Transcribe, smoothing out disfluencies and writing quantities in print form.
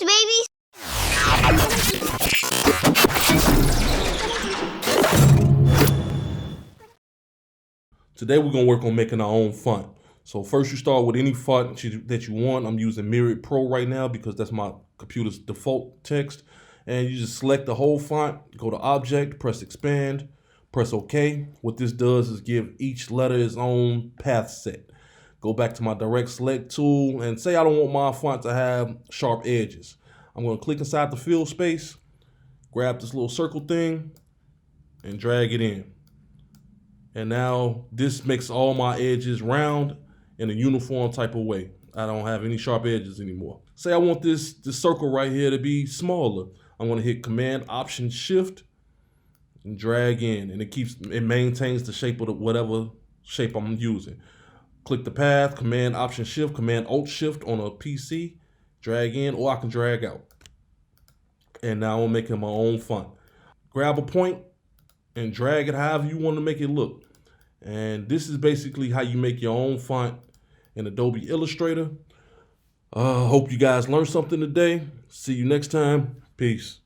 babies. Today we're gonna work on making our own font. So first you start with any font that you want. I'm using Myriad Pro right now because that's my computer's default text. And you just select the whole font, go to Object, press Expand, press OK. What this does is give each letter its own path set. Go back to my Direct Select tool and say I don't want my font to have sharp edges. I'm gonna click inside the fill space, grab this little circle thing, and drag it in. And now this makes all my edges round in a uniform type of way. I don't have any sharp edges anymore. Say I want this circle right here to be smaller. I'm gonna hit Command Option Shift and drag in, and it maintains the shape of whatever shape I'm using. Click the path, Command Option Shift, Command Alt Shift on a PC, drag in, or I can drag out. And now I'm making my own font. Grab a point and drag it however you want to make it look. And this is basically how you make your own font in Adobe Illustrator. Hope you guys learned something today. See you next time. Peace.